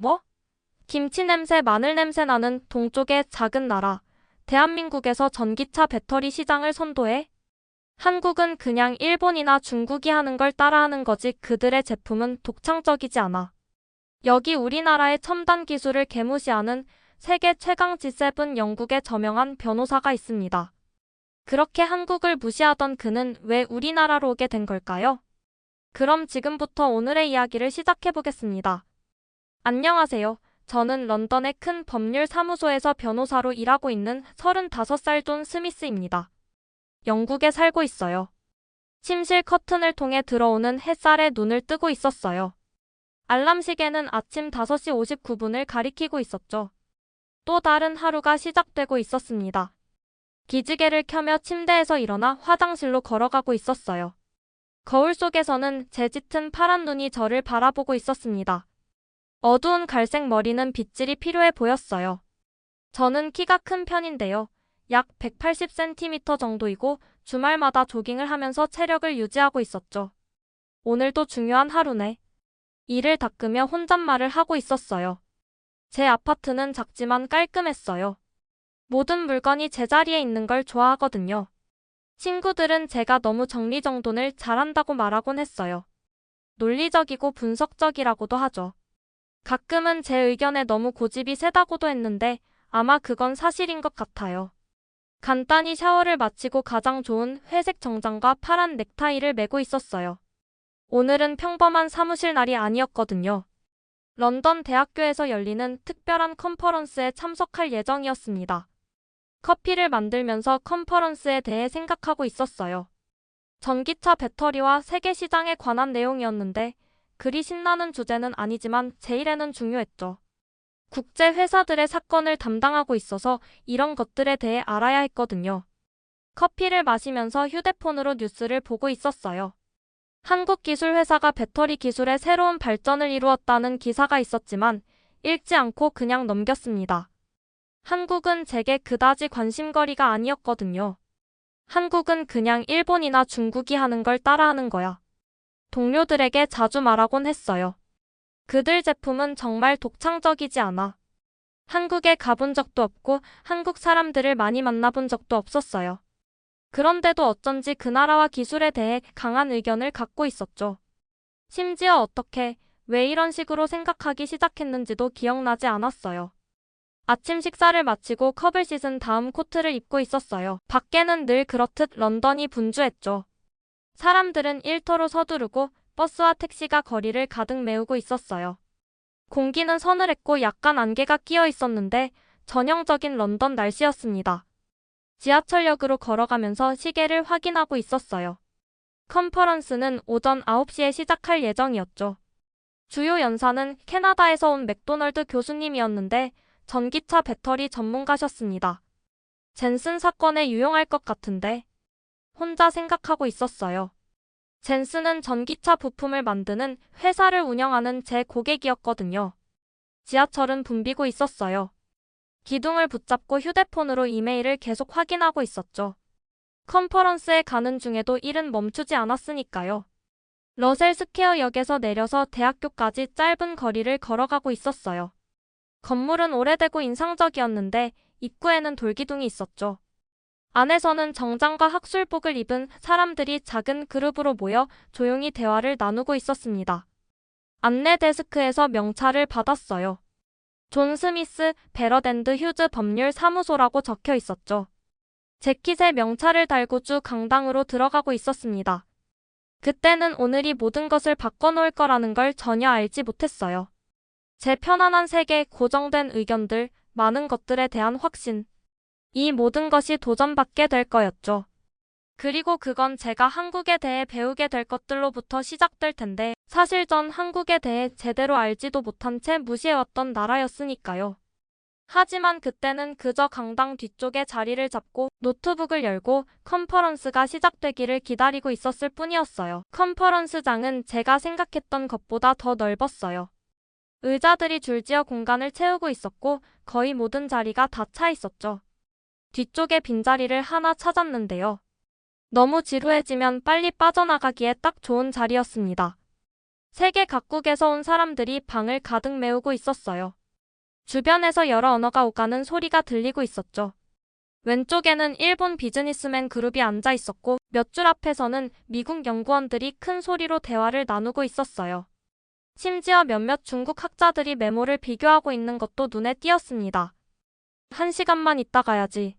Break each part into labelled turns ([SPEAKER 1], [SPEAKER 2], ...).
[SPEAKER 1] 뭐? 김치 냄새, 마늘 냄새 나는 동쪽의 작은 나라. 대한민국에서 전기차 배터리 시장을 선도해? 한국은 그냥 일본이나 중국이 하는 걸 따라하는 거지 그들의 제품은 독창적이지 않아. 여기 우리나라의 첨단 기술을 개무시하는 세계 최강 G7 영국의 저명한 변호사가 있습니다. 그렇게 한국을 무시하던 그는 왜 우리나라로 오게 된 걸까요? 그럼 지금부터 오늘의 이야기를 시작해보겠습니다. 안녕하세요. 저는 런던의 큰 법률 사무소에서 변호사로 일하고 있는 35살 존 스미스입니다. 영국에 살고 있어요. 침실 커튼을 통해 들어오는 햇살에 눈을 뜨고 있었어요. 알람 시계는 아침 5시 59분을 가리키고 있었죠. 또 다른 하루가 시작되고 있었습니다. 기지개를 켜며 침대에서 일어나 화장실로 걸어가고 있었어요. 거울 속에서는 제 짙은 파란 눈이 저를 바라보고 있었습니다. 어두운 갈색 머리는 빗질이 필요해 보였어요. 저는 키가 큰 편인데요. 약 180cm 정도이고 주말마다 조깅을 하면서 체력을 유지하고 있었죠. 오늘도 중요한 하루네. 이를 닦으며 혼잣말을 하고 있었어요. 제 아파트는 작지만 깔끔했어요. 모든 물건이 제자리에 있는 걸 좋아하거든요. 친구들은 제가 너무 정리정돈을 잘한다고 말하곤 했어요. 논리적이고 분석적이라고도 하죠. 가끔은 제 의견에 너무 고집이 세다고도 했는데 아마 그건 사실인 것 같아요. 간단히 샤워를 마치고 가장 좋은 회색 정장과 파란 넥타이를 메고 있었어요. 오늘은 평범한 사무실 날이 아니었거든요. 런던 대학교에서 열리는 특별한 컨퍼런스에 참석할 예정이었습니다. 커피를 만들면서 컨퍼런스에 대해 생각하고 있었어요. 전기차 배터리와 세계 시장에 관한 내용이었는데 그리 신나는 주제는 아니지만 제 일에는 중요했죠. 국제 회사들의 사건을 담당하고 있어서 이런 것들에 대해 알아야 했거든요. 커피를 마시면서 휴대폰으로 뉴스를 보고 있었어요. 한국 기술 회사가 배터리 기술의 새로운 발전을 이루었다는 기사가 있었지만 읽지 않고 그냥 넘겼습니다. 한국은 제게 그다지 관심거리가 아니었거든요. 한국은 그냥 일본이나 중국이 하는 걸 따라하는 거야. 동료들에게 자주 말하곤 했어요. 그들 제품은 정말 독창적이지 않아. 한국에 가본 적도 없고 한국 사람들을 많이 만나본 적도 없었어요. 그런데도 어쩐지 그 나라와 기술에 대해 강한 의견을 갖고 있었죠. 심지어 어떻게, 왜 이런 식으로 생각하기 시작했는지도 기억나지 않았어요. 아침 식사를 마치고 컵을 씻은 다음 코트를 입고 있었어요. 밖에는 늘 그렇듯 런던이 분주했죠. 사람들은 일터로 서두르고 버스와 택시가 거리를 가득 메우고 있었어요. 공기는 서늘했고 약간 안개가 끼어 있었는데 전형적인 런던 날씨였습니다. 지하철역으로 걸어가면서 시계를 확인하고 있었어요. 컨퍼런스는 오전 9시에 시작할 예정이었죠. 주요 연사는 캐나다에서 온 맥도널드 교수님이었는데 전기차 배터리 전문가셨습니다. 젠슨 사건에 유용할 것 같은데 혼자 생각하고 있었어요. 젠슨은 전기차 부품을 만드는 회사를 운영하는 제 고객이었거든요. 지하철은 붐비고 있었어요. 기둥을 붙잡고 휴대폰으로 이메일을 계속 확인하고 있었죠. 컨퍼런스에 가는 중에도 일은 멈추지 않았으니까요. 러셀 스퀘어 역에서 내려서 대학교까지 짧은 거리를 걸어가고 있었어요. 건물은 오래되고 인상적이었는데 입구에는 돌기둥이 있었죠. 안에서는 정장과 학술복을 입은 사람들이 작은 그룹으로 모여 조용히 대화를 나누고 있었습니다. 안내 데스크에서 명찰을 받았어요. 존 스미스 베러랜드 휴즈 법률 사무소라고 적혀 있었죠. 재킷에 명찰을 달고 쭉 강당으로 들어가고 있었습니다. 그때는 오늘이 모든 것을 바꿔놓을 거라는 걸 전혀 알지 못했어요. 제 편안한 세계, 고정된 의견들, 많은 것들에 대한 확신. 이 모든 것이 도전받게 될 거였죠. 그리고 그건 제가 한국에 대해 배우게 될 것들로부터 시작될 텐데 사실 전 한국에 대해 제대로 알지도 못한 채 무시해왔던 나라였으니까요. 하지만 그때는 그저 강당 뒤쪽에 자리를 잡고 노트북을 열고 컨퍼런스가 시작되기를 기다리고 있었을 뿐이었어요. 컨퍼런스장은 제가 생각했던 것보다 더 넓었어요. 의자들이 줄지어 공간을 채우고 있었고 거의 모든 자리가 다 차 있었죠. 뒤쪽에 빈자리를 하나 찾았는데요. 너무 지루해지면 빨리 빠져나가기에 딱 좋은 자리였습니다. 세계 각국에서 온 사람들이 방을 가득 메우고 있었어요. 주변에서 여러 언어가 오가는 소리가 들리고 있었죠. 왼쪽에는 일본 비즈니스맨 그룹이 앉아 있었고 몇 줄 앞에서는 미국 연구원들이 큰 소리로 대화를 나누고 있었어요. 심지어 몇몇 중국 학자들이 메모를 비교하고 있는 것도 눈에 띄었습니다. 1시간만 있다 가야지.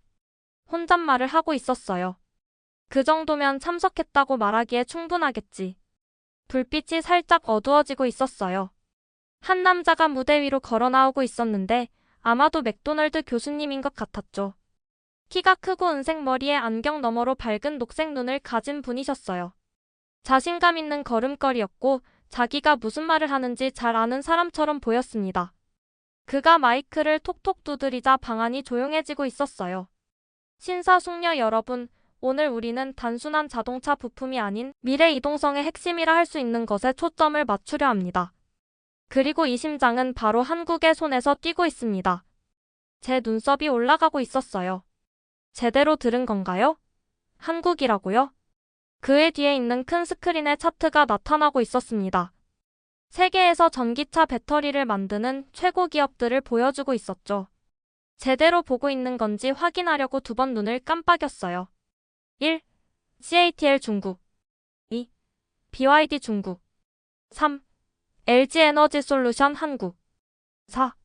[SPEAKER 1] 혼잣말을 하고 있었어요. 그 정도면 참석했다고 말하기에 충분하겠지. 불빛이 살짝 어두워지고 있었어요. 한 남자가 무대 위로 걸어 나오고 있었는데 아마도 맥도널드 교수님인 것 같았죠. 키가 크고 은색 머리에 안경 너머로 밝은 녹색 눈을 가진 분이셨어요. 자신감 있는 걸음걸이였고 자기가 무슨 말을 하는지 잘 아는 사람처럼 보였습니다. 그가 마이크를 톡톡 두드리자 방안이 조용해지고 있었어요. 신사숙녀 여러분, 오늘 우리는 단순한 자동차 부품이 아닌 미래 이동성의 핵심이라 할 수 있는 것에 초점을 맞추려 합니다. 그리고 이 심장은 바로 한국의 손에서 뛰고 있습니다. 제 눈썹이 올라가고 있었어요. 제대로 들은 건가요? 한국이라고요? 그의 뒤에 있는 큰 스크린에 차트가 나타나고 있었습니다. 세계에서 전기차 배터리를 만드는 최고 기업들을 보여주고 있었죠. 제대로 보고 있는 건지 확인하려고 2번 눈을 깜빡였어요. 1. CATL 중국 2. BYD 중국 3. LG에너지솔루션 한국 4.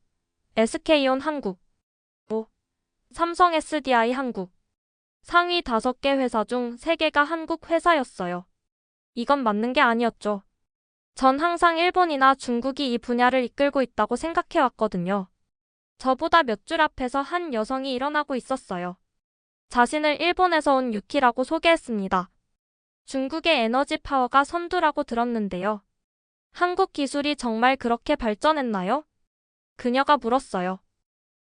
[SPEAKER 1] SK온 한국 5. 삼성 SDI 한국 상위 5개 회사 중 3개가 한국 회사였어요. 이건 맞는 게 아니었죠. 전 항상 일본이나 중국이 이 분야를 이끌고 있다고 생각해왔거든요. 저보다 몇 줄 앞에서 한 여성이 일어나고 있었어요. 자신을 일본에서 온 유키라고 소개했습니다. 중국의 에너지 파워가 선두라고 들었는데요. 한국 기술이 정말 그렇게 발전했나요? 그녀가 물었어요.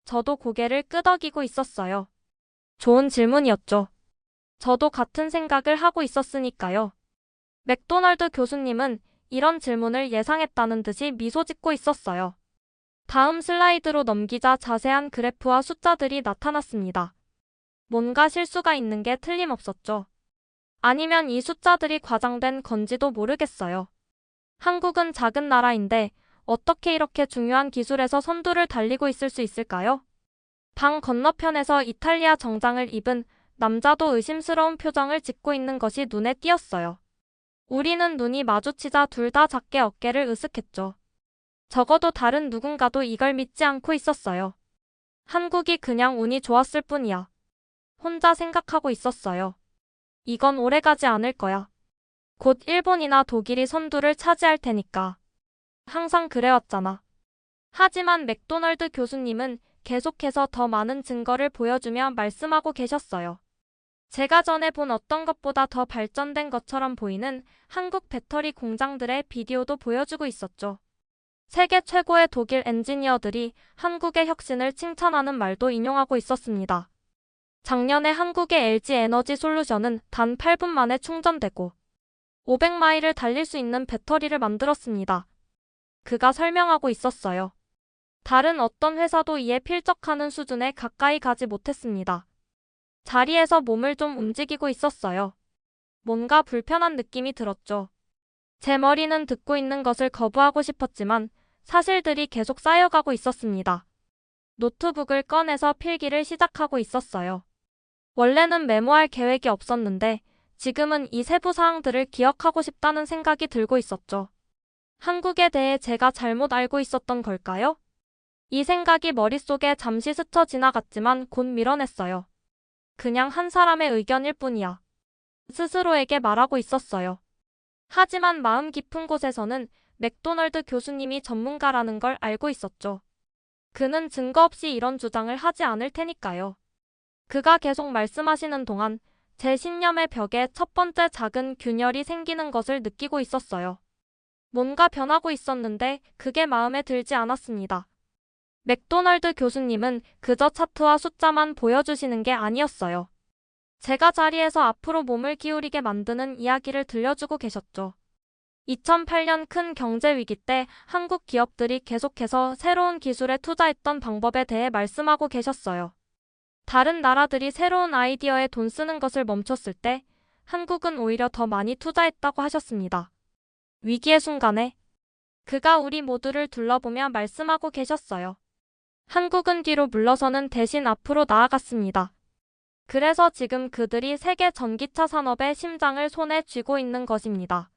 [SPEAKER 1] 저도 고개를 끄덕이고 있었어요. 좋은 질문이었죠. 저도 같은 생각을 하고 있었으니까요. 맥도널드 교수님은 이런 질문을 예상했다는 듯이 미소 짓고 있었어요. 다음 슬라이드로 넘기자 자세한 그래프와 숫자들이 나타났습니다. 뭔가 실수가 있는 게 틀림없었죠. 아니면 이 숫자들이 과장된 건지도 모르겠어요. 한국은 작은 나라인데 어떻게 이렇게 중요한 기술에서 선두를 달리고 있을 수 있을까요? 방 건너편에서 이탈리아 정장을 입은 남자도 의심스러운 표정을 짓고 있는 것이 눈에 띄었어요. 우리는 눈이 마주치자 둘 다 작게 어깨를 으쓱했죠. 적어도 다른 누군가도 이걸 믿지 않고 있었어요. 한국이 그냥 운이 좋았을 뿐이야. 혼자 생각하고 있었어요. 이건 오래가지 않을 거야. 곧 일본이나 독일이 선두를 차지할 테니까. 항상 그래왔잖아. 하지만 맥도널드 교수님은 계속해서 더 많은 증거를 보여주며 말씀하고 계셨어요. 제가 전에 본 어떤 것보다 더 발전된 것처럼 보이는 한국 배터리 공장들의 비디오도 보여주고 있었죠. 세계 최고의 독일 엔지니어들이 한국의 혁신을 칭찬하는 말도 인용하고 있었습니다. 작년에 한국의 LG 에너지 솔루션은 단 8분 만에 충전되고 500마일을 달릴 수 있는 배터리를 만들었습니다. 그가 설명하고 있었어요. 다른 어떤 회사도 이에 필적하는 수준에 가까이 가지 못했습니다. 자리에서 몸을 좀 움직이고 있었어요. 뭔가 불편한 느낌이 들었죠. 제 머리는 듣고 있는 것을 거부하고 싶었지만 사실들이 계속 쌓여가고 있었습니다. 노트북을 꺼내서 필기를 시작하고 있었어요. 원래는 메모할 계획이 없었는데 지금은 이 세부 사항들을 기억하고 싶다는 생각이 들고 있었죠. 한국에 대해 제가 잘못 알고 있었던 걸까요? 이 생각이 머릿속에 잠시 스쳐 지나갔지만 곧 밀어냈어요. 그냥 한 사람의 의견일 뿐이야. 스스로에게 말하고 있었어요. 하지만 마음 깊은 곳에서는 맥도널드 교수님이 전문가라는 걸 알고 있었죠. 그는 증거 없이 이런 주장을 하지 않을 테니까요. 그가 계속 말씀하시는 동안 제 신념의 벽에 첫 번째 작은 균열이 생기는 것을 느끼고 있었어요. 뭔가 변하고 있었는데 그게 마음에 들지 않았습니다. 맥도널드 교수님은 그저 차트와 숫자만 보여주시는 게 아니었어요. 제가 자리에서 앞으로 몸을 기울이게 만드는 이야기를 들려주고 계셨죠. 2008년 큰 경제 위기 때 한국 기업들이 계속해서 새로운 기술에 투자했던 방법에 대해 말씀하고 계셨어요. 다른 나라들이 새로운 아이디어에 돈 쓰는 것을 멈췄을 때 한국은 오히려 더 많이 투자했다고 하셨습니다. 위기의 순간에 그가 우리 모두를 둘러보며 말씀하고 계셨어요. 한국은 뒤로 물러서는 대신 앞으로 나아갔습니다. 그래서 지금 그들이 세계 전기차 산업의 심장을 손에 쥐고 있는 것입니다.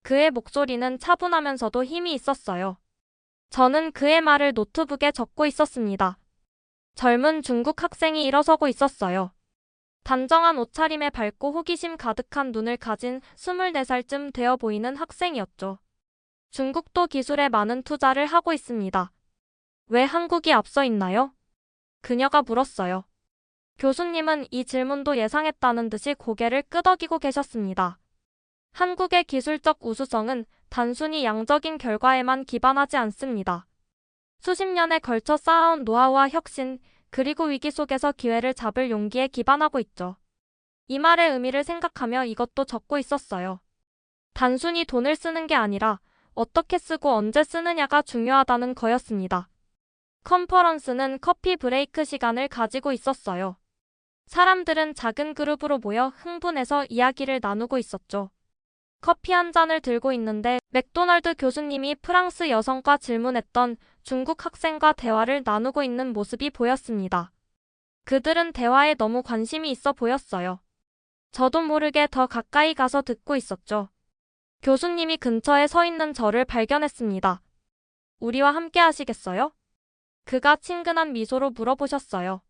[SPEAKER 1] 그의 목소리는 차분하면서도 힘이 있었어요. 저는 그의 말을 노트북에 적고 있었습니다. 젊은 중국 학생이 일어서고 있었어요. 단정한 옷차림에 밝고 호기심 가득한 눈을 가진 24살쯤 되어 보이는 학생이었죠. 중국도 기술에 많은 투자를 하고 있습니다. 왜 한국이 앞서 있나요? 그녀가 물었어요. 교수님은 이 질문도 예상했다는 듯이 고개를 끄덕이고 계셨습니다. 한국의 기술적 우수성은 단순히 양적인 결과에만 기반하지 않습니다. 수십 년에 걸쳐 쌓아온 노하우와 혁신, 그리고 위기 속에서 기회를 잡을 용기에 기반하고 있죠. 이 말의 의미를 생각하며 이것도 적고 있었어요. 단순히 돈을 쓰는 게 아니라 어떻게 쓰고 언제 쓰느냐가 중요하다는 거였습니다. 컨퍼런스는 커피 브레이크 시간을 가지고 있었어요. 사람들은 작은 그룹으로 모여 흥분해서 이야기를 나누고 있었죠. 커피 한 잔을 들고 있는데 맥도날드 교수님이 프랑스 여성과 질문했던 중국 학생과 대화를 나누고 있는 모습이 보였습니다. 그들은 대화에 너무 관심이 있어 보였어요. 저도 모르게 더 가까이 가서 듣고 있었죠. 교수님이 근처에 서 있는 저를 발견했습니다. 우리와 함께 하시겠어요? 그가 친근한 미소로 물어보셨어요.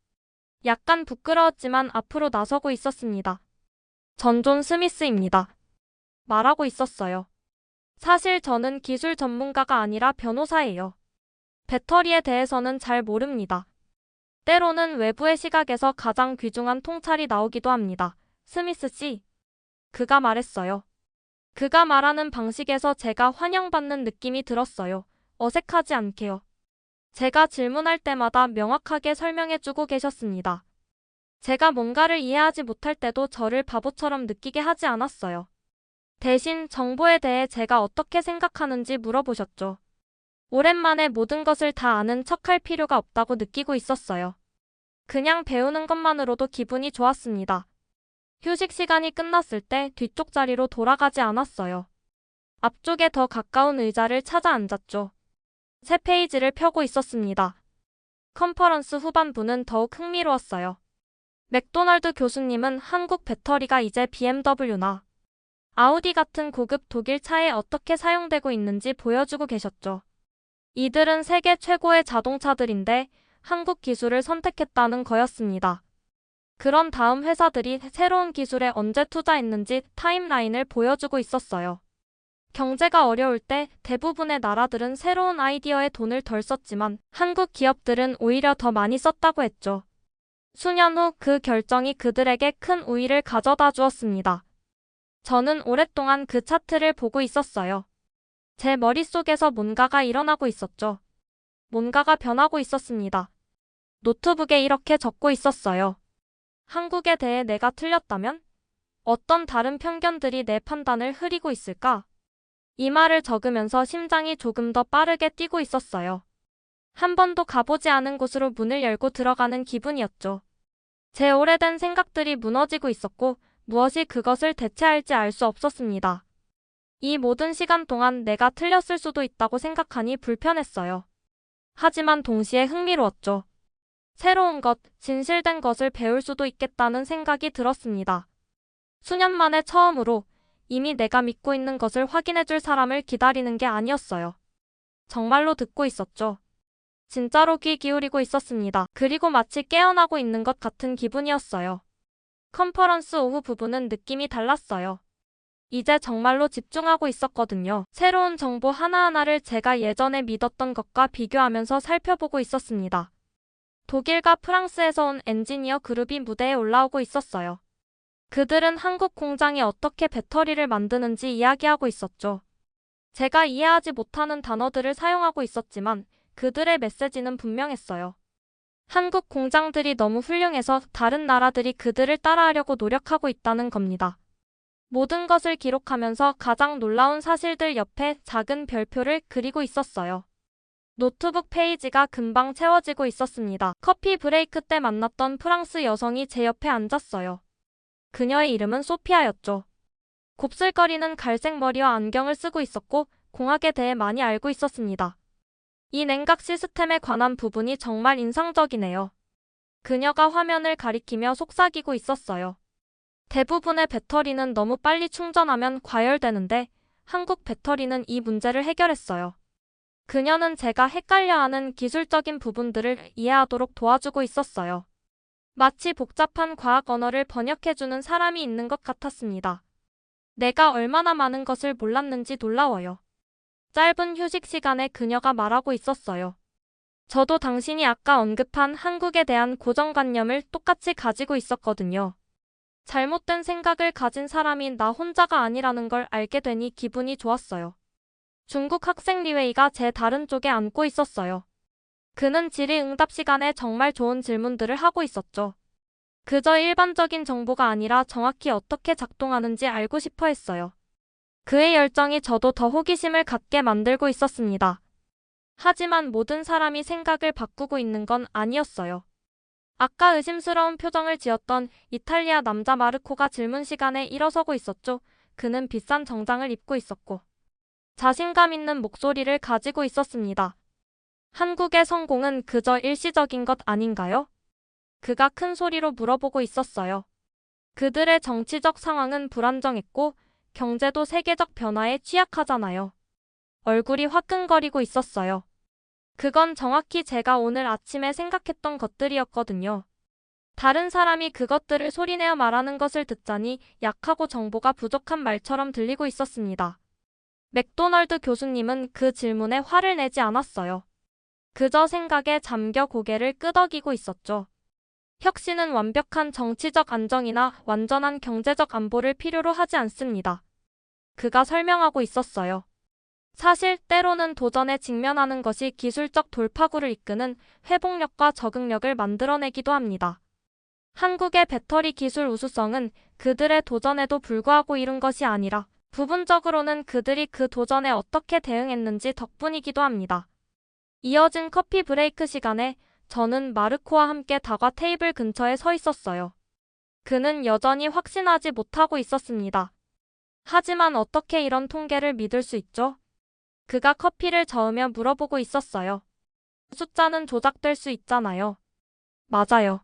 [SPEAKER 1] 약간 부끄러웠지만 앞으로 나서고 있었습니다. 전 존 스미스입니다. 말하고 있었어요. 사실 저는 기술 전문가가 아니라 변호사예요. 배터리에 대해서는 잘 모릅니다. 때로는 외부의 시각에서 가장 귀중한 통찰이 나오기도 합니다. 스미스 씨. 그가 말했어요. 그가 말하는 방식에서 제가 환영받는 느낌이 들었어요. 어색하지 않게요. 제가 질문할 때마다 명확하게 설명해주고 계셨습니다. 제가 뭔가를 이해하지 못할 때도 저를 바보처럼 느끼게 하지 않았어요. 대신 정보에 대해 제가 어떻게 생각하는지 물어보셨죠. 오랜만에 모든 것을 다 아는 척할 필요가 없다고 느끼고 있었어요. 그냥 배우는 것만으로도 기분이 좋았습니다. 휴식 시간이 끝났을 때 뒤쪽 자리로 돌아가지 않았어요. 앞쪽에 더 가까운 의자를 찾아 앉았죠. 새 페이지를 펴고 있었습니다. 컨퍼런스 후반부는 더욱 흥미로웠어요. 맥도날드 교수님은 한국 배터리가 이제 BMW나 아우디 같은 고급 독일 차에 어떻게 사용되고 있는지 보여주고 계셨죠. 이들은 세계 최고의 자동차들인데 한국 기술을 선택했다는 거였습니다. 그런 다음 회사들이 새로운 기술에 언제 투자했는지 타임라인을 보여주고 있었어요. 경제가 어려울 때 대부분의 나라들은 새로운 아이디어에 돈을 덜 썼지만 한국 기업들은 오히려 더 많이 썼다고 했죠. 수년 후 그 결정이 그들에게 큰 우위를 가져다 주었습니다. 저는 오랫동안 그 차트를 보고 있었어요. 제 머릿속에서 뭔가가 일어나고 있었죠. 뭔가가 변하고 있었습니다. 노트북에 이렇게 적고 있었어요. 한국에 대해 내가 틀렸다면? 어떤 다른 편견들이 내 판단을 흐리고 있을까? 이 말을 적으면서 심장이 조금 더 빠르게 뛰고 있었어요. 한 번도 가보지 않은 곳으로 문을 열고 들어가는 기분이었죠. 제 오래된 생각들이 무너지고 있었고 무엇이 그것을 대체할지 알 수 없었습니다. 이 모든 시간 동안 내가 틀렸을 수도 있다고 생각하니 불편했어요. 하지만 동시에 흥미로웠죠. 새로운 것, 진실된 것을 배울 수도 있겠다는 생각이 들었습니다. 수년 만에 처음으로 이미 내가 믿고 있는 것을 확인해줄 사람을 기다리는 게 아니었어요. 정말로 듣고 있었죠. 진짜로 귀 기울이고 있었습니다. 그리고 마치 깨어나고 있는 것 같은 기분이었어요. 컨퍼런스 오후 부분은 느낌이 달랐어요. 이제 정말로 집중하고 있었거든요. 새로운 정보 하나하나를 제가 예전에 믿었던 것과 비교하면서 살펴보고 있었습니다. 독일과 프랑스에서 온 엔지니어 그룹이 무대에 올라오고 있었어요. 그들은 한국 공장이 어떻게 배터리를 만드는지 이야기하고 있었죠. 제가 이해하지 못하는 단어들을 사용하고 있었지만 그들의 메시지는 분명했어요. 한국 공장들이 너무 훌륭해서 다른 나라들이 그들을 따라하려고 노력하고 있다는 겁니다. 모든 것을 기록하면서 가장 놀라운 사실들 옆에 작은 별표를 그리고 있었어요. 노트북 페이지가 금방 채워지고 있었습니다. 커피 브레이크 때 만났던 프랑스 여성이 제 옆에 앉았어요. 그녀의 이름은 소피아였죠. 곱슬거리는 갈색 머리와 안경을 쓰고 있었고 공학에 대해 많이 알고 있었습니다. 이 냉각 시스템에 관한 부분이 정말 인상적이네요. 그녀가 화면을 가리키며 속삭이고 있었어요. 대부분의 배터리는 너무 빨리 충전하면 과열되는데 한국 배터리는 이 문제를 해결했어요. 그녀는 제가 헷갈려하는 기술적인 부분들을 이해하도록 도와주고 있었어요. 마치 복잡한 과학 언어를 번역해주는 사람이 있는 것 같았습니다. 내가 얼마나 많은 것을 몰랐는지 놀라워요. 짧은 휴식 시간에 그녀가 말하고 있었어요. 저도 당신이 아까 언급한 한국에 대한 고정관념을 똑같이 가지고 있었거든요. 잘못된 생각을 가진 사람인 나 혼자가 아니라는 걸 알게 되니 기분이 좋았어요. 중국 학생 리웨이가 제 다른 쪽에 앉고 있었어요. 그는 질의응답 시간에 정말 좋은 질문들을 하고 있었죠. 그저 일반적인 정보가 아니라 정확히 어떻게 작동하는지 알고 싶어 했어요. 그의 열정이 저도 더 호기심을 갖게 만들고 있었습니다. 하지만 모든 사람이 생각을 바꾸고 있는 건 아니었어요. 아까 의심스러운 표정을 지었던 이탈리아 남자 마르코가 질문 시간에 일어서고 있었죠. 그는 비싼 정장을 입고 있었고 자신감 있는 목소리를 가지고 있었습니다. 한국의 성공은 그저 일시적인 것 아닌가요? 그가 큰 소리로 물어보고 있었어요. 그들의 정치적 상황은 불안정했고 경제도 세계적 변화에 취약하잖아요. 얼굴이 화끈거리고 있었어요. 그건 정확히 제가 오늘 아침에 생각했던 것들이었거든요. 다른 사람이 그것들을 소리내어 말하는 것을 듣자니 약하고 정보가 부족한 말처럼 들리고 있었습니다. 맥도널드 교수님은 그 질문에 화를 내지 않았어요. 그저 생각에 잠겨 고개를 끄덕이고 있었죠. 혁신은 완벽한 정치적 안정이나 완전한 경제적 안보를 필요로 하지 않습니다. 그가 설명하고 있었어요. 사실 때로는 도전에 직면하는 것이 기술적 돌파구를 이끄는 회복력과 적응력을 만들어내기도 합니다. 한국의 배터리 기술 우수성은 그들의 도전에도 불구하고 이룬 것이 아니라 부분적으로는 그들이 그 도전에 어떻게 대응했는지 덕분이기도 합니다. 이어진 커피 브레이크 시간에 저는 마르코와 함께 다과 테이블 근처에 서 있었어요. 그는 여전히 확신하지 못하고 있었습니다. 하지만 어떻게 이런 통계를 믿을 수 있죠? 그가 커피를 저으며 물어보고 있었어요. 숫자는 조작될 수 있잖아요. 맞아요.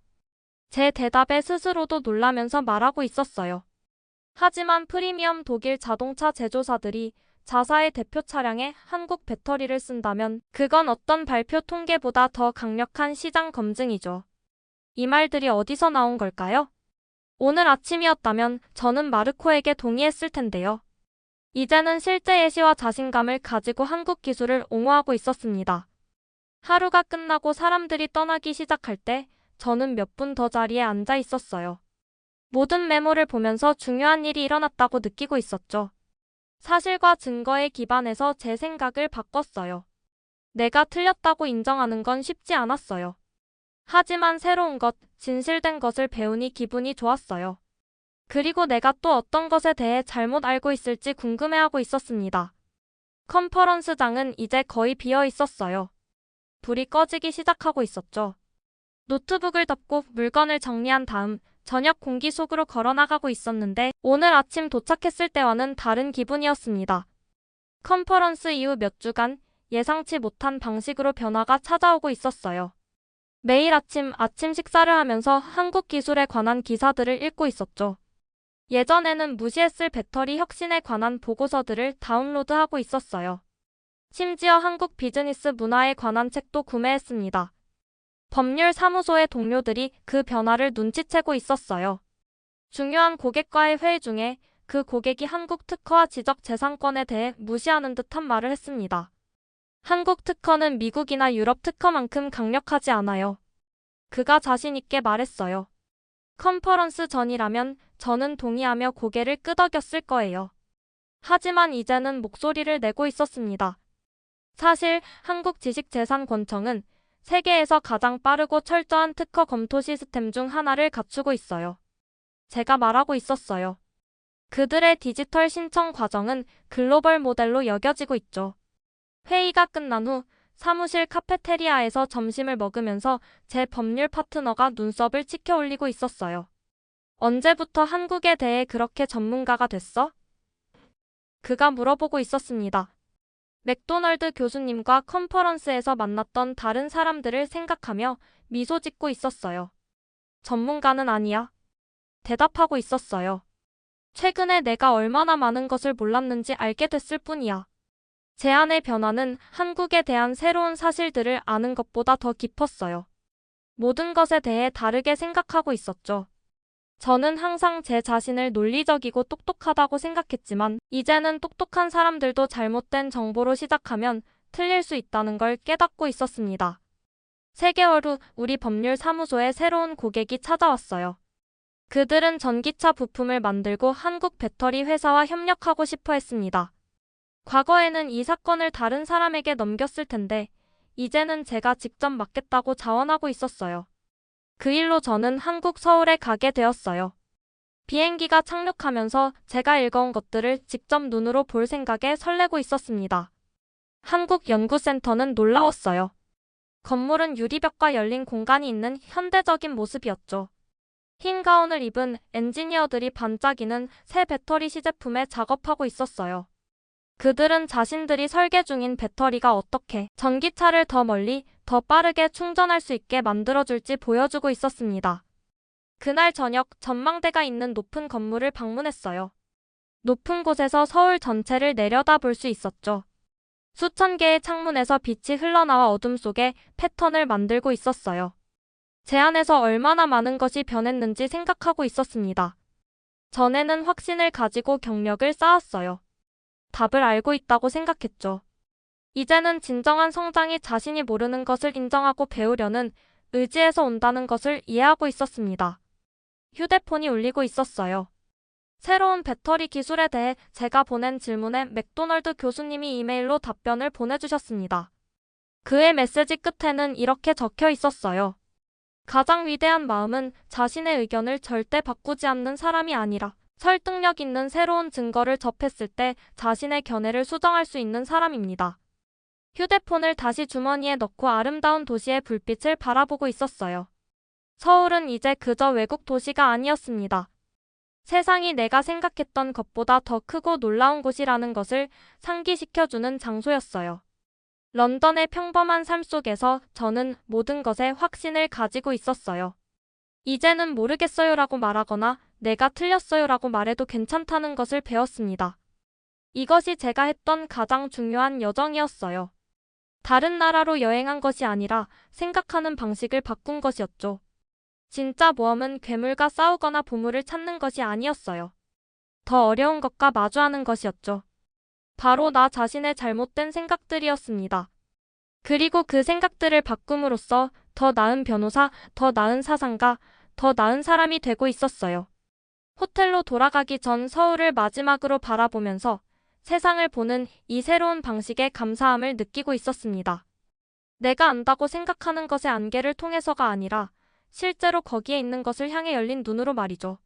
[SPEAKER 1] 제 대답에 스스로도 놀라면서 말하고 있었어요. 하지만 프리미엄 독일 자동차 제조사들이 자사의 대표 차량에 한국 배터리를 쓴다면 그건 어떤 발표 통계보다 더 강력한 시장 검증이죠. 이 말들이 어디서 나온 걸까요? 오늘 아침이었다면 저는 마르코에게 동의했을 텐데요. 이제는 실제 예시와 자신감을 가지고 한국 기술을 옹호하고 있었습니다. 하루가 끝나고 사람들이 떠나기 시작할 때 저는 몇 분 더 자리에 앉아 있었어요. 모든 메모를 보면서 중요한 일이 일어났다고 느끼고 있었죠. 사실과 증거에 기반해서 제 생각을 바꿨어요. 내가 틀렸다고 인정하는 건 쉽지 않았어요. 하지만 새로운 것, 진실된 것을 배우니 기분이 좋았어요. 그리고 내가 또 어떤 것에 대해 잘못 알고 있을지 궁금해하고 있었습니다. 컨퍼런스장은 이제 거의 비어 있었어요. 불이 꺼지기 시작하고 있었죠. 노트북을 덮고 물건을 정리한 다음 저녁 공기 속으로 걸어나가고 있었는데 오늘 아침 도착했을 때와는 다른 기분이었습니다. 컨퍼런스 이후 몇 주간 예상치 못한 방식으로 변화가 찾아오고 있었어요. 매일 아침 식사를 하면서 한국 기술에 관한 기사들을 읽고 있었죠. 예전에는 무시했을 배터리 혁신에 관한 보고서들을 다운로드하고 있었어요. 심지어 한국 비즈니스 문화에 관한 책도 구매했습니다. 법률 사무소의 동료들이 그 변화를 눈치채고 있었어요. 중요한 고객과의 회의 중에 그 고객이 한국 특허와 지적 재산권에 대해 무시하는 듯한 말을 했습니다. 한국 특허는 미국이나 유럽 특허만큼 강력하지 않아요. 그가 자신 있게 말했어요. 컨퍼런스 전이라면 저는 동의하며 고개를 끄덕였을 거예요. 하지만 이제는 목소리를 내고 있었습니다. 사실 한국지식재산권청은 세계에서 가장 빠르고 철저한 특허 검토 시스템 중 하나를 갖추고 있어요. 제가 말하고 있었어요. 그들의 디지털 신청 과정은 글로벌 모델로 여겨지고 있죠. 회의가 끝난 후 사무실 카페테리아에서 점심을 먹으면서 제 법률 파트너가 눈썹을 치켜 올리고 있었어요. 언제부터 한국에 대해 그렇게 전문가가 됐어? 그가 물어보고 있었습니다. 맥도널드 교수님과 컨퍼런스에서 만났던 다른 사람들을 생각하며 미소 짓고 있었어요. 전문가는 아니야. 대답하고 있었어요. 최근에 내가 얼마나 많은 것을 몰랐는지 알게 됐을 뿐이야. 제 안의 변화는 한국에 대한 새로운 사실들을 아는 것보다 더 깊었어요. 모든 것에 대해 다르게 생각하고 있었죠. 저는 항상 제 자신을 논리적이고 똑똑하다고 생각했지만 이제는 똑똑한 사람들도 잘못된 정보로 시작하면 틀릴 수 있다는 걸 깨닫고 있었습니다. 3개월 후 우리 법률 사무소에 새로운 고객이 찾아왔어요. 그들은 전기차 부품을 만들고 한국 배터리 회사와 협력하고 싶어 했습니다. 과거에는 이 사건을 다른 사람에게 넘겼을 텐데 이제는 제가 직접 맡겠다고 자원하고 있었어요. 그 일로 저는 한국 서울에 가게 되었어요. 비행기가 착륙하면서 제가 읽어온 것들을 직접 눈으로 볼 생각에 설레고 있었습니다. 한국 연구센터는 놀라웠어요. 건물은 유리벽과 열린 공간이 있는 현대적인 모습이었죠. 흰 가운을 입은 엔지니어들이 반짝이는 새 배터리 시제품에 작업하고 있었어요. 그들은 자신들이 설계 중인 배터리가 어떻게 전기차를 더 멀리, 더 빠르게 충전할 수 있게 만들어줄지 보여주고 있었습니다. 그날 저녁 전망대가 있는 높은 건물을 방문했어요. 높은 곳에서 서울 전체를 내려다볼 수 있었죠. 수천 개의 창문에서 빛이 흘러나와 어둠 속에 패턴을 만들고 있었어요. 제 안에서 얼마나 많은 것이 변했는지 생각하고 있었습니다. 전에는 확신을 가지고 경력을 쌓았어요. 답을 알고 있다고 생각했죠. 이제는 진정한 성장이 자신이 모르는 것을 인정하고 배우려는 의지에서 온다는 것을 이해하고 있었습니다. 휴대폰이 울리고 있었어요. 새로운 배터리 기술에 대해 제가 보낸 질문에 맥도널드 교수님이 이메일로 답변을 보내주셨습니다. 그의 메시지 끝에는 이렇게 적혀 있었어요. 가장 위대한 마음은 자신의 의견을 절대 바꾸지 않는 사람이 아니라 설득력 있는 새로운 증거를 접했을 때 자신의 견해를 수정할 수 있는 사람입니다. 휴대폰을 다시 주머니에 넣고 아름다운 도시의 불빛을 바라보고 있었어요. 서울은 이제 그저 외국 도시가 아니었습니다. 세상이 내가 생각했던 것보다 더 크고 놀라운 곳이라는 것을 상기시켜주는 장소였어요. 런던의 평범한 삶 속에서 저는 모든 것에 확신을 가지고 있었어요. 이제는 모르겠어요라고 말하거나 내가 틀렸어요라고 말해도 괜찮다는 것을 배웠습니다. 이것이 제가 했던 가장 중요한 여정이었어요. 다른 나라로 여행한 것이 아니라 생각하는 방식을 바꾼 것이었죠. 진짜 모험은 괴물과 싸우거나 보물을 찾는 것이 아니었어요. 더 어려운 것과 마주하는 것이었죠. 바로 나 자신의 잘못된 생각들이었습니다. 그리고 그 생각들을 바꿈으로써 더 나은 변호사, 더 나은 사상가, 더 나은 사람이 되고 있었어요. 호텔로 돌아가기 전 서울을 마지막으로 바라보면서 세상을 보는 이 새로운 방식에 감사함을 느끼고 있었습니다. 내가 안다고 생각하는 것의 안개를 통해서가 아니라 실제로 거기에 있는 것을 향해 열린 눈으로 말이죠.